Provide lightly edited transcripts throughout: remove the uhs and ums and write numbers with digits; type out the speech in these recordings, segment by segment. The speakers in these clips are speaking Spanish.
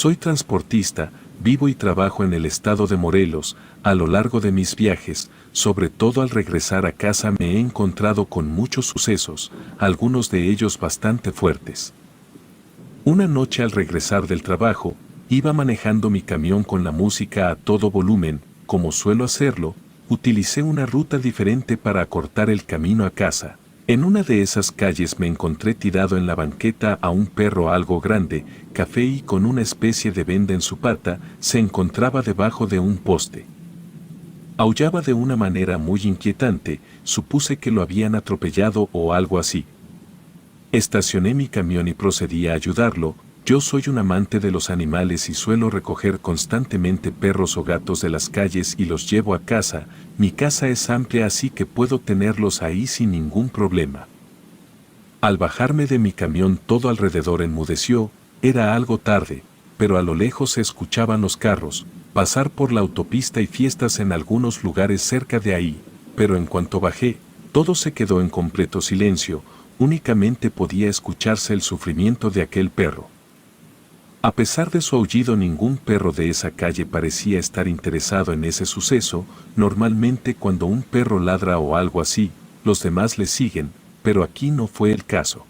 Soy transportista, vivo y trabajo en el estado de Morelos. A lo largo de mis viajes, sobre todo al regresar a casa, me he encontrado con muchos sucesos, algunos de ellos bastante fuertes. Una noche al regresar del trabajo, iba manejando mi camión con la música a todo volumen. Como suelo hacerlo, utilicé una ruta diferente para acortar el camino a casa. En una de esas calles me encontré tirado en la banqueta a un perro algo grande, café y con una especie de venda en su pata. Se encontraba debajo de un poste. Aullaba de una manera muy inquietante. Supuse que lo habían atropellado o algo así. Estacioné mi camión y procedí a ayudarlo. Yo soy un amante de los animales y suelo recoger constantemente perros o gatos de las calles y los llevo a casa. Mi casa es amplia, así que puedo tenerlos ahí sin ningún problema. Al bajarme de mi camión, todo alrededor enmudeció. Era algo tarde, pero a lo lejos se escuchaban los carros pasar por la autopista y fiestas en algunos lugares cerca de ahí. Pero en cuanto bajé, todo se quedó en completo silencio. Únicamente podía escucharse el sufrimiento de aquel perro. A pesar de su aullido, ningún perro de esa calle parecía estar interesado en ese suceso. Normalmente cuando un perro ladra o algo así, los demás le siguen, pero aquí no fue el caso.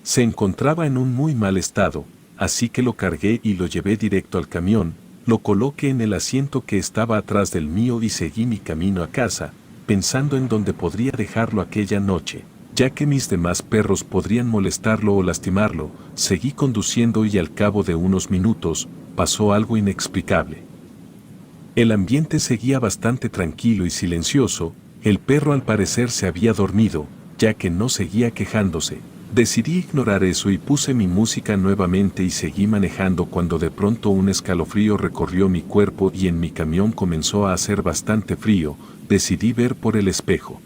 Se encontraba en un muy mal estado, así que lo cargué y lo llevé directo al camión, lo coloqué en el asiento que estaba atrás del mío y seguí mi camino a casa, pensando en dónde podría dejarlo aquella noche, ya que mis demás perros podrían molestarlo o lastimarlo. Seguí conduciendo y al cabo de unos minutos, pasó algo inexplicable. El ambiente seguía bastante tranquilo y silencioso. El perro al parecer se había dormido, ya que no seguía quejándose. Decidí ignorar eso y puse mi música nuevamente y seguí manejando cuando de pronto un escalofrío recorrió mi cuerpo y en mi camión comenzó a hacer bastante frío. Decidí ver por el espejo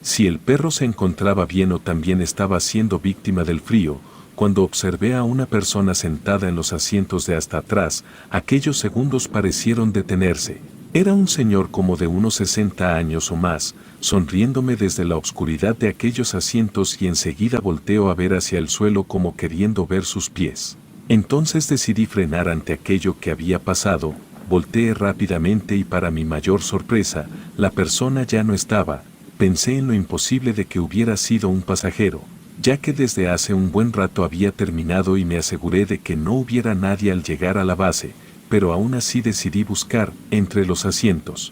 si el perro se encontraba bien o también estaba siendo víctima del frío. Cuando observé a una persona sentada en los asientos de hasta atrás, aquellos segundos parecieron detenerse. Era un señor como de unos 60 años o más, sonriéndome desde la oscuridad de aquellos asientos, y enseguida volteó a ver hacia el suelo como queriendo ver sus pies. Entonces decidí frenar ante aquello que había pasado. Volteé rápidamente y para mi mayor sorpresa, la persona ya no estaba. Pensé en lo imposible de que hubiera sido un pasajero, ya que desde hace un buen rato había terminado, y me aseguré de que no hubiera nadie al llegar a la base, pero aún así decidí buscar entre los asientos,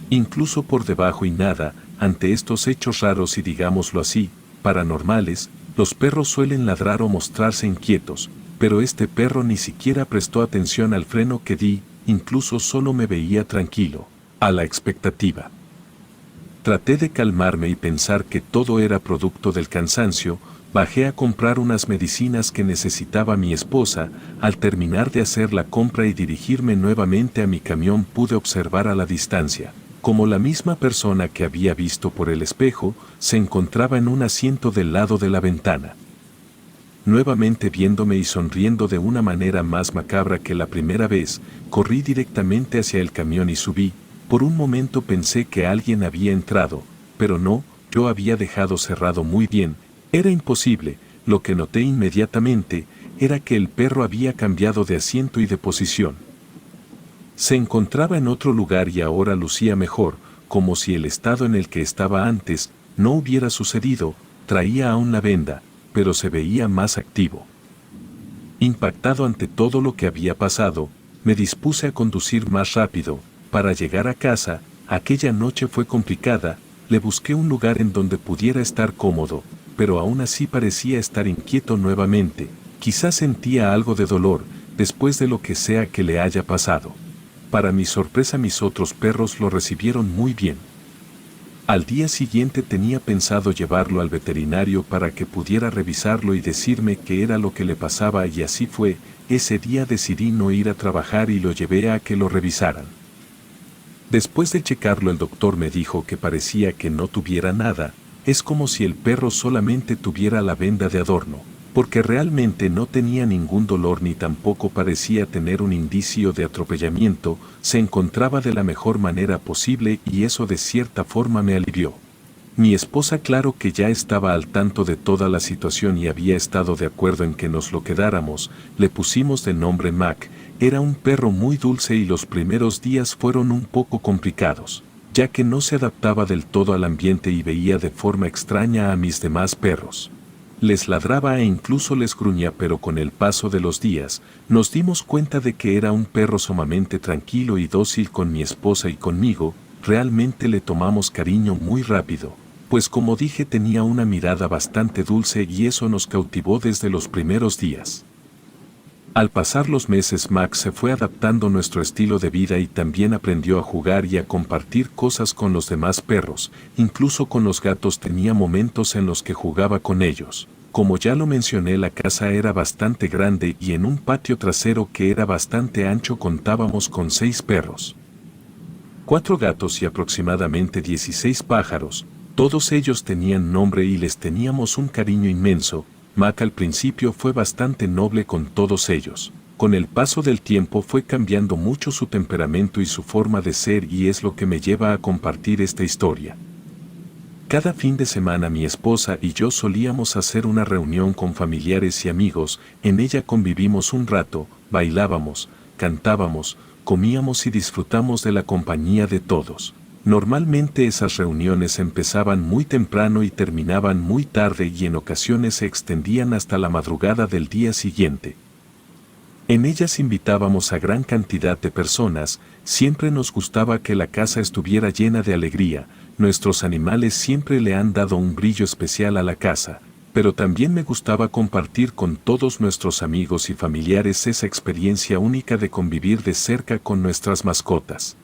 incluso por debajo, y nada. Ante estos hechos raros y, digámoslo así, paranormales, los perros suelen ladrar o mostrarse inquietos, pero este perro ni siquiera prestó atención al freno que di, incluso solo me veía tranquilo, a la expectativa. Traté de calmarme y pensar que todo era producto del cansancio. Bajé a comprar unas medicinas que necesitaba mi esposa. Al terminar de hacer la compra y dirigirme nuevamente a mi camión, pude observar a la distancia como la misma persona que había visto por el espejo se encontraba en un asiento del lado de la ventana. Nuevamente viéndome y sonriendo de una manera más macabra que la primera vez, corrí directamente hacia el camión y subí. Por un momento pensé que alguien había entrado, pero no, yo había dejado cerrado muy bien. Era imposible. Lo que noté inmediatamente era que el perro había cambiado de asiento y de posición. Se encontraba en otro lugar y ahora lucía mejor, como si el estado en el que estaba antes no hubiera sucedido. Traía aún la venda, pero se veía más activo. Impactado ante todo lo que había pasado, me dispuse a conducir más rápido. Para llegar a casa, aquella noche fue complicada. Le busqué un lugar en donde pudiera estar cómodo, pero aún así parecía estar inquieto nuevamente. Quizás sentía algo de dolor, después de lo que sea que le haya pasado. Para mi sorpresa, mis otros perros lo recibieron muy bien. Al día siguiente tenía pensado llevarlo al veterinario para que pudiera revisarlo y decirme qué era lo que le pasaba, y así fue. Ese día decidí no ir a trabajar y lo llevé a que lo revisaran. Después de checarlo, el doctor me dijo que parecía que no tuviera nada. Es como si el perro solamente tuviera la venda de adorno, porque realmente no tenía ningún dolor ni tampoco parecía tener un indicio de atropellamiento. Se encontraba de la mejor manera posible y eso de cierta forma me alivió. Mi esposa claro que ya estaba al tanto de toda la situación y había estado de acuerdo en que nos lo quedáramos, le pusimos de nombre Mac, era un perro muy dulce y los primeros días fueron un poco complicados, ya que no se adaptaba del todo al ambiente y veía de forma extraña a mis demás perros. Les ladraba e incluso les gruñía, pero con el paso de los días, nos dimos cuenta de que era un perro sumamente tranquilo y dócil con mi esposa y conmigo, realmente le tomamos cariño muy rápido, pues como dije tenía una mirada bastante dulce y eso nos cautivó desde los primeros días. Al pasar los meses Max se fue adaptando a nuestro estilo de vida y también aprendió a jugar y a compartir cosas con los demás perros, incluso con los gatos tenía momentos en los que jugaba con ellos. Como ya lo mencioné, la casa era bastante grande y en un patio trasero que era bastante ancho contábamos con 6 perros, 4 gatos y aproximadamente 16 pájaros, todos ellos tenían nombre y les teníamos un cariño inmenso. Mac al principio fue bastante noble con todos ellos. Con el paso del tiempo fue cambiando mucho su temperamento y su forma de ser y es lo que me lleva a compartir esta historia. Cada fin de semana mi esposa y yo solíamos hacer una reunión con familiares y amigos, en ella convivimos un rato, bailábamos, cantábamos, comíamos y disfrutamos de la compañía de todos. Normalmente esas reuniones empezaban muy temprano y terminaban muy tarde y en ocasiones se extendían hasta la madrugada del día siguiente. En ellas invitábamos a gran cantidad de personas, siempre nos gustaba que la casa estuviera llena de alegría, nuestros animales siempre le han dado un brillo especial a la casa, pero también me gustaba compartir con todos nuestros amigos y familiares esa experiencia única de convivir de cerca con nuestras mascotas.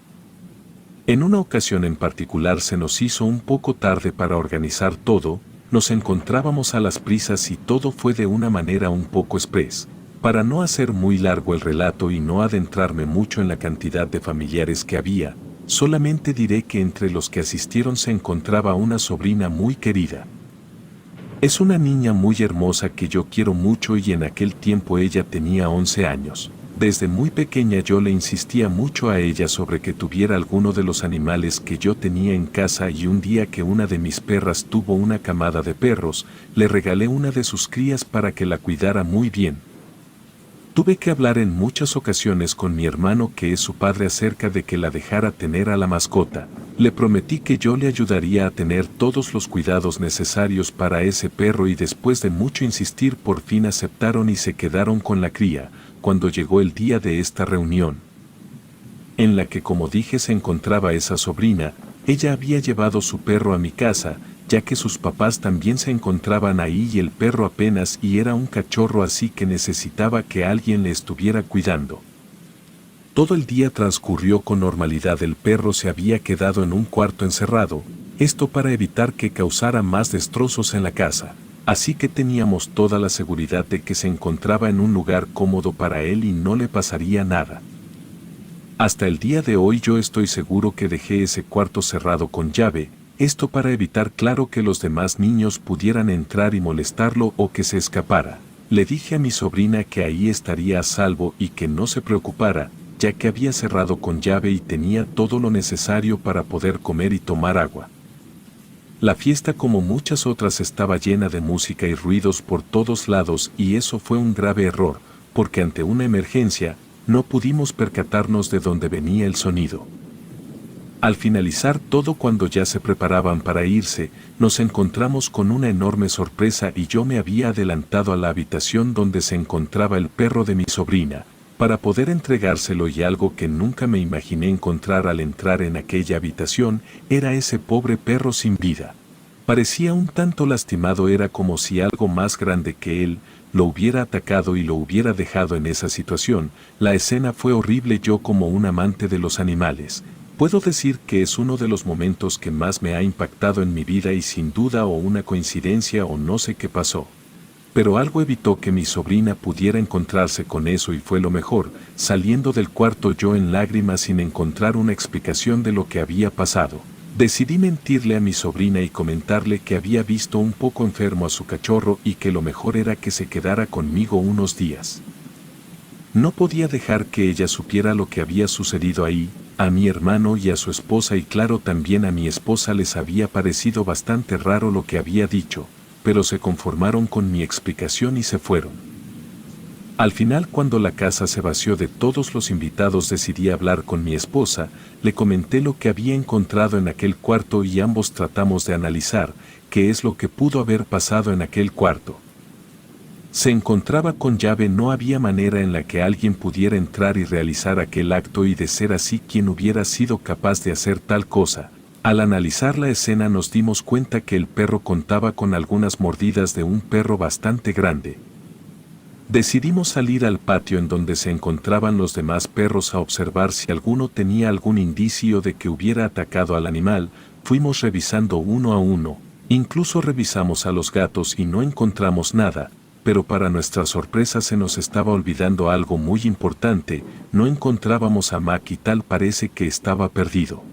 En una ocasión en particular se nos hizo un poco tarde para organizar todo, nos encontrábamos a las prisas y todo fue de una manera un poco express. Para no hacer muy largo el relato y no adentrarme mucho en la cantidad de familiares que había, solamente diré que entre los que asistieron se encontraba una sobrina muy querida. Es una niña muy hermosa que yo quiero mucho y en aquel tiempo ella tenía 11 años. Desde muy pequeña yo le insistía mucho a ella sobre que tuviera alguno de los animales que yo tenía en casa y un día que una de mis perras tuvo una camada de perros, le regalé una de sus crías para que la cuidara muy bien. Tuve que hablar en muchas ocasiones con mi hermano que es su padre acerca de que la dejara tener a la mascota. Le prometí que yo le ayudaría a tener todos los cuidados necesarios para ese perro y después de mucho insistir por fin aceptaron y se quedaron con la cría. Cuando llegó el día de esta reunión, en la que como dije se encontraba esa sobrina, ella había llevado su perro a mi casa, ya que sus papás también se encontraban ahí y el perro apenas y era un cachorro así que necesitaba que alguien le estuviera cuidando. Todo el día transcurrió con normalidad, el perro se había quedado en un cuarto encerrado, esto para evitar que causara más destrozos en la casa. Así que teníamos toda la seguridad de que se encontraba en un lugar cómodo para él y no le pasaría nada. Hasta el día de hoy yo estoy seguro que dejé ese cuarto cerrado con llave, esto para evitar claro que los demás niños pudieran entrar y molestarlo o que se escapara. Le dije a mi sobrina que ahí estaría a salvo y que no se preocupara, ya que había cerrado con llave y tenía todo lo necesario para poder comer y tomar agua. La fiesta como muchas otras estaba llena de música y ruidos por todos lados y eso fue un grave error, porque ante una emergencia, no pudimos percatarnos de dónde venía el sonido. Al finalizar todo cuando ya se preparaban para irse, nos encontramos con una enorme sorpresa y yo me había adelantado a la habitación donde se encontraba el perro de mi sobrina, para poder entregárselo y algo que nunca me imaginé encontrar al entrar en aquella habitación era ese pobre perro sin vida. Parecía un tanto lastimado, era como si algo más grande que él lo hubiera atacado y lo hubiera dejado en esa situación. La escena fue horrible. Yo como un amante de los animales, puedo decir que es uno de los momentos que más me ha impactado en mi vida y sin duda o una coincidencia o no sé qué pasó. Pero algo evitó que mi sobrina pudiera encontrarse con eso y fue lo mejor, saliendo del cuarto yo en lágrimas sin encontrar una explicación de lo que había pasado. Decidí mentirle a mi sobrina y comentarle que había visto un poco enfermo a su cachorro y que lo mejor era que se quedara conmigo unos días. No podía dejar que ella supiera lo que había sucedido ahí, A mi hermano y a su esposa y claro también a mi esposa les había parecido bastante raro lo que había dicho, pero se conformaron con mi explicación y se fueron. Al final, cuando la casa se vació de todos los invitados, decidí hablar con mi esposa, le comenté lo que había encontrado en aquel cuarto y ambos tratamos de analizar qué es lo que pudo haber pasado en aquel cuarto. Se encontraba con llave, no había manera en la que alguien pudiera entrar y realizar aquel acto, y de ser así, ¿quién hubiera sido capaz de hacer tal cosa? Al analizar la escena nos dimos cuenta que el perro contaba con algunas mordidas de un perro bastante grande. Decidimos salir al patio en donde se encontraban los demás perros a observar si alguno tenía algún indicio de que hubiera atacado al animal. Fuimos revisando uno a uno, incluso revisamos a los gatos y no encontramos nada, pero para nuestra sorpresa se nos estaba olvidando algo muy importante: no encontrábamos a Mac y tal parece que estaba perdido.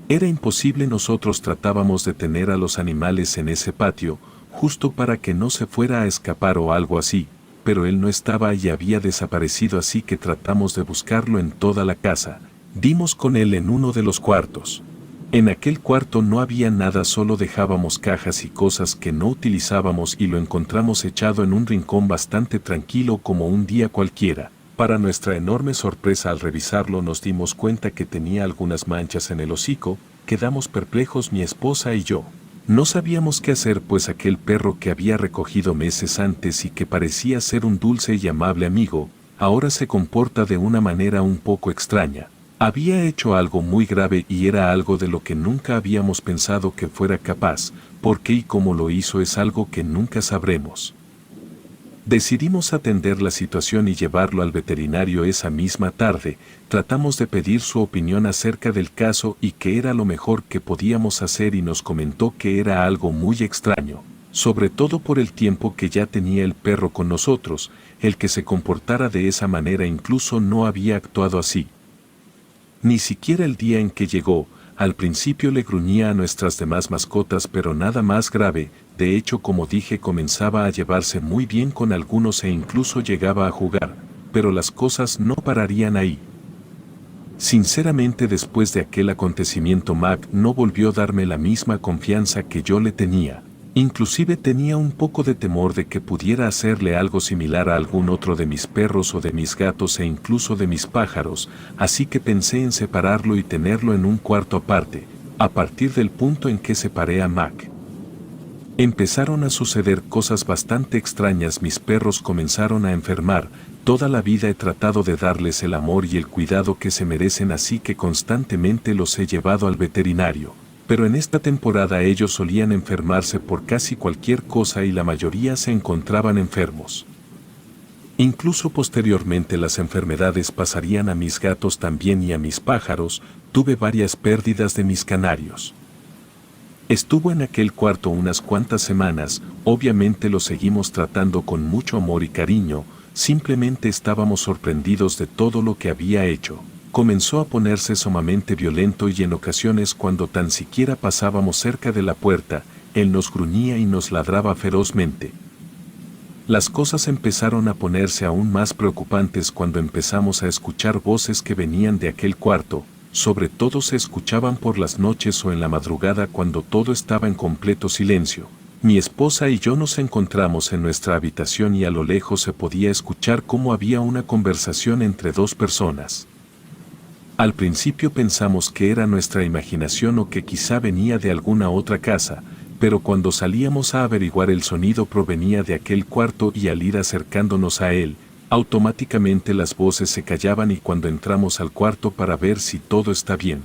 Era imposible, nosotros tratábamos de tener a los animales en ese patio, justo para que no se fuera a escapar o algo así, pero él no estaba y había desaparecido, así que tratamos de buscarlo en toda la casa. Dimos con él en uno de los cuartos. En aquel cuarto no había nada, solo dejábamos cajas y cosas que no utilizábamos y lo encontramos echado en un rincón bastante tranquilo como un día cualquiera. Para nuestra enorme sorpresa, al revisarlo nos dimos cuenta que tenía algunas manchas en el hocico. Quedamos perplejos mi esposa y yo. No sabíamos qué hacer, pues aquel perro que había recogido meses antes y que parecía ser un dulce y amable amigo, ahora se comporta de una manera un poco extraña. Había hecho algo muy grave y era algo de lo que nunca habíamos pensado que fuera capaz. ¿Por qué y cómo lo hizo? Es algo que nunca sabremos. Decidimos atender la situación y llevarlo al veterinario esa misma tarde. Tratamos de pedir su opinión acerca del caso y qué era lo mejor que podíamos hacer, y nos comentó que era algo muy extraño, sobre todo por el tiempo que ya tenía el perro con nosotros. El que se comportara de esa manera incluso no había actuado así. Ni siquiera el día en que llegó. Al principio le gruñía a nuestras demás mascotas, pero nada más grave. De hecho, como dije, comenzaba a llevarse muy bien con algunos e incluso llegaba a jugar, pero las cosas no pararían ahí. Sinceramente, después de aquel acontecimiento, Mac no volvió a darme la misma confianza que yo le tenía. Inclusive tenía un poco de temor de que pudiera hacerle algo similar a algún otro de mis perros o de mis gatos e incluso de mis pájaros, así que pensé en separarlo y tenerlo en un cuarto aparte. A partir del punto en que separé a Mac, empezaron a suceder cosas bastante extrañas. Mis perros comenzaron a enfermar. Toda la vida he tratado de darles el amor y el cuidado que se merecen, así que constantemente los he llevado al veterinario. Pero en esta temporada ellos solían enfermarse por casi cualquier cosa y la mayoría se encontraban enfermos. Incluso posteriormente las enfermedades pasarían a mis gatos también y a mis pájaros. Tuve varias pérdidas de mis canarios. Estuvo en aquel cuarto unas cuantas semanas. Obviamente lo seguimos tratando con mucho amor y cariño. Simplemente estábamos sorprendidos de todo lo que había hecho. Comenzó a ponerse sumamente violento y en ocasiones, cuando tan siquiera pasábamos cerca de la puerta, él nos gruñía y nos ladraba ferozmente. Las cosas empezaron a ponerse aún más preocupantes cuando empezamos a escuchar voces que venían de aquel cuarto. Sobre todo se escuchaban por las noches o en la madrugada, cuando todo estaba en completo silencio. Mi esposa y yo nos encontramos en nuestra habitación y a lo lejos se podía escuchar cómo había una conversación entre dos personas. Al principio pensamos que era nuestra imaginación o que quizá venía de alguna otra casa, pero cuando salíamos a averiguar, el sonido provenía de aquel cuarto y al ir acercándonos a él, automáticamente las voces se callaban. Y cuando entramos al cuarto para ver si todo está bien,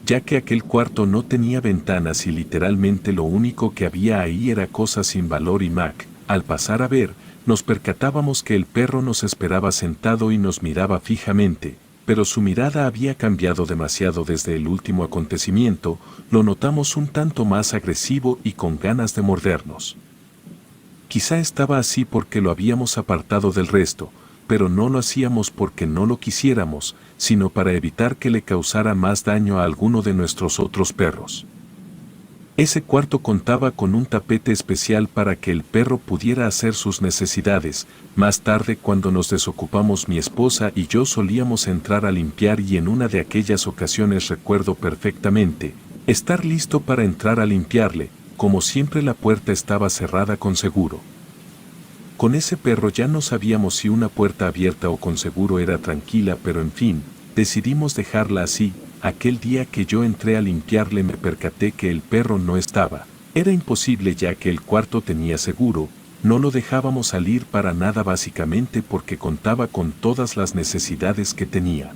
ya que aquel cuarto no tenía ventanas y literalmente lo único que había ahí era cosas sin valor, y Mac, al pasar a ver, nos percatábamos que el perro nos esperaba sentado y nos miraba fijamente, pero su mirada había cambiado demasiado desde el último acontecimiento. Lo notamos un tanto más agresivo y con ganas de mordernos. Quizá estaba así porque lo habíamos apartado del resto, pero no lo hacíamos porque no lo quisiéramos, sino para evitar que le causara más daño a alguno de nuestros otros perros. Ese cuarto contaba con un tapete especial para que el perro pudiera hacer sus necesidades. Más tarde, cuando nos desocupamos mi esposa y yo solíamos entrar a limpiar, y en una de aquellas ocasiones recuerdo perfectamente estar listo para entrar a limpiarle. Como siempre, la puerta estaba cerrada con seguro. Con ese perro ya no sabíamos si una puerta abierta o con seguro era tranquila, pero en fin, decidimos dejarla así. Aquel día que yo entré a limpiarle me percaté que el perro no estaba. Era imposible, ya que el cuarto tenía seguro. No lo dejábamos salir para nada, básicamente porque contaba con todas las necesidades que tenía.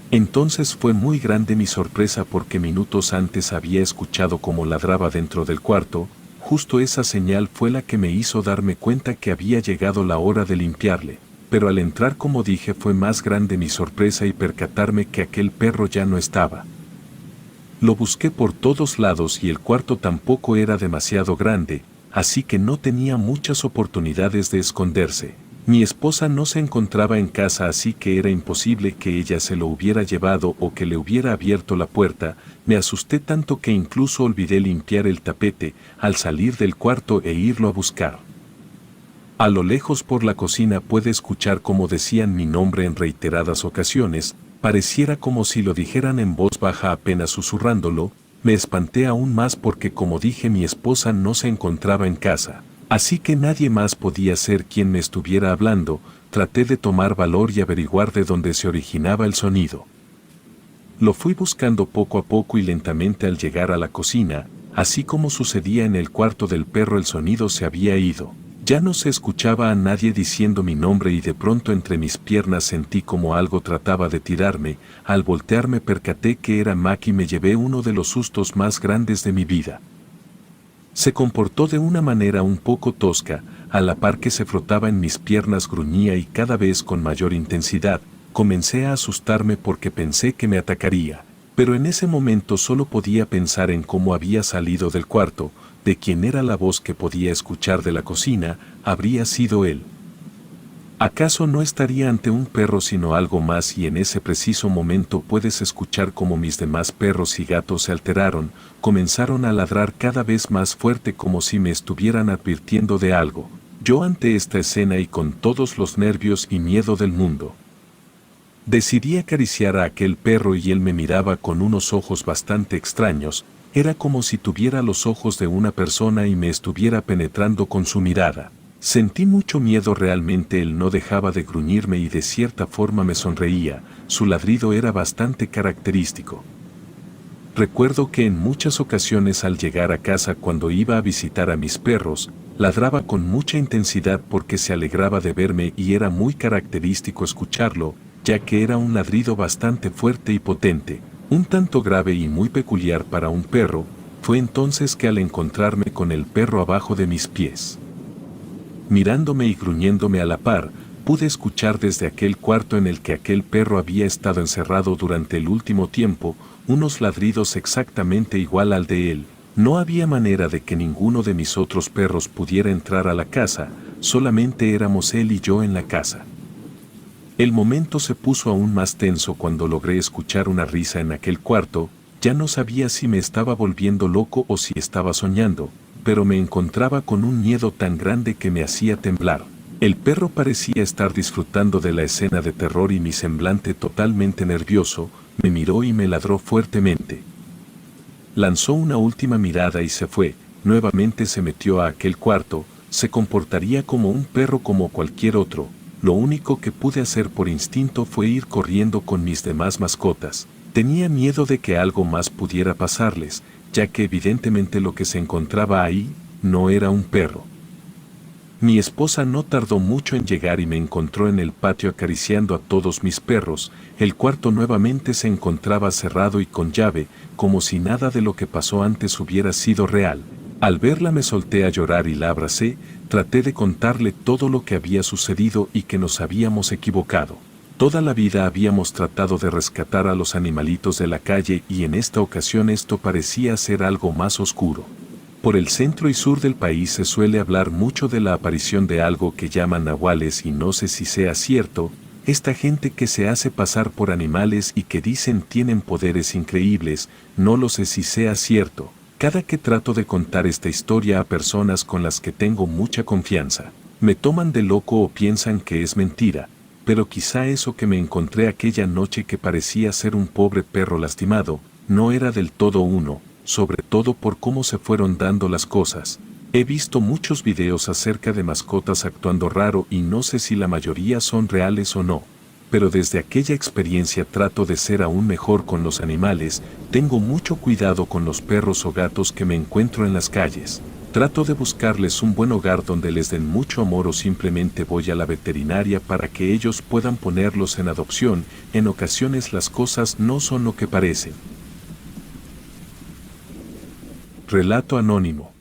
Entonces fue muy grande mi sorpresa, porque minutos antes había escuchado cómo ladraba dentro del cuarto. Justo esa señal fue la que me hizo darme cuenta que había llegado la hora de limpiarle. Pero al entrar, como dije, fue más grande mi sorpresa y percatarme que aquel perro ya no estaba. Lo busqué por todos lados y el cuarto tampoco era demasiado grande, así que no tenía muchas oportunidades de esconderse. Mi esposa no se encontraba en casa, así que era imposible que ella se lo hubiera llevado o que le hubiera abierto la puerta. Me asusté tanto que incluso olvidé limpiar el tapete al salir del cuarto e irlo a buscar. A lo lejos, por la cocina, pude escuchar cómo decían mi nombre en reiteradas ocasiones. Pareciera como si lo dijeran en voz baja, apenas susurrándolo. Me espanté aún más porque, como dije, mi esposa no se encontraba en casa, así que nadie más podía ser quien me estuviera hablando. Traté de tomar valor y averiguar de dónde se originaba el sonido. Lo fui buscando poco a poco y lentamente. Al llegar a la cocina, así como sucedía en el cuarto del perro, el sonido se había ido. Ya no se escuchaba a nadie diciendo mi nombre, y de pronto entre mis piernas sentí como algo trataba de tirarme. Al voltearme percaté que era Mac y me llevé uno de los sustos más grandes de mi vida. Se comportó de una manera un poco tosca, a la par que se frotaba en mis piernas gruñía y cada vez con mayor intensidad. Comencé a asustarme porque pensé que me atacaría, pero en ese momento solo podía pensar en cómo había salido del cuarto, de quién era la voz que podía escuchar de la cocina. Habría sido él. ¿Acaso no estaría ante un perro sino algo más? Y en ese preciso momento puedes escuchar cómo mis demás perros y gatos se alteraron, comenzaron a ladrar cada vez más fuerte como si me estuvieran advirtiendo de algo. Yo, ante esta escena y con todos los nervios y miedo del mundo, decidí acariciar a aquel perro y él me miraba con unos ojos bastante extraños. Era como si tuviera los ojos de una persona y me estuviera penetrando con su mirada. Sentí mucho miedo realmente. Él no dejaba de gruñirme y de cierta forma me sonreía. Su ladrido era bastante característico. Recuerdo que en muchas ocasiones al llegar a casa, cuando iba a visitar a mis perros, ladraba con mucha intensidad porque se alegraba de verme, y era muy característico escucharlo, ya que era un ladrido bastante fuerte y potente, un tanto grave y muy peculiar para un perro. Fue entonces que, al encontrarme con el perro abajo de mis pies, mirándome y gruñéndome a la par, pude escuchar desde aquel cuarto en el que aquel perro había estado encerrado durante el último tiempo, unos ladridos exactamente igual al de él. No había manera de que ninguno de mis otros perros pudiera entrar a la casa, solamente éramos él y yo en la casa. El momento se puso aún más tenso cuando logré escuchar una risa en aquel cuarto. Ya no sabía si me estaba volviendo loco o si estaba soñando, pero me encontraba con un miedo tan grande que me hacía temblar. El perro parecía estar disfrutando de la escena de terror y mi semblante totalmente nervioso, me miró y me ladró fuertemente. Lanzó una última mirada y se fue. Nuevamente se metió a aquel cuarto. Se comportaría como un perro como cualquier otro. Lo único que pude hacer por instinto fue ir corriendo con mis demás mascotas. Tenía miedo de que algo más pudiera pasarles, ya que evidentemente lo que se encontraba ahí no era un perro. Mi esposa no tardó mucho en llegar y me encontró en el patio acariciando a todos mis perros. El cuarto nuevamente se encontraba cerrado y con llave, como si nada de lo que pasó antes hubiera sido real. Al verla me solté a llorar y la abracé. Traté de contarle todo lo que había sucedido y que nos habíamos equivocado. Toda la vida habíamos tratado de rescatar a los animalitos de la calle, y en esta ocasión esto parecía ser algo más oscuro. Por el centro y sur del país se suele hablar mucho de la aparición de algo que llaman nahuales, y no sé si sea cierto. Esta gente que se hace pasar por animales y que dicen tienen poderes increíbles, no lo sé si sea cierto. Cada que trato de contar esta historia a personas con las que tengo mucha confianza, me toman de loco o piensan que es mentira, pero quizá eso que me encontré aquella noche que parecía ser un pobre perro lastimado, no era del todo uno, sobre todo por cómo se fueron dando las cosas. He visto muchos videos acerca de mascotas actuando raro y no sé si la mayoría son reales o no, pero desde aquella experiencia trato de ser aún mejor con los animales, tengo mucho cuidado con los perros o gatos que me encuentro en las calles. Trato de buscarles un buen hogar donde les den mucho amor o simplemente voy a la veterinaria para que ellos puedan ponerlos en adopción. En ocasiones las cosas no son lo que parecen. Relato anónimo.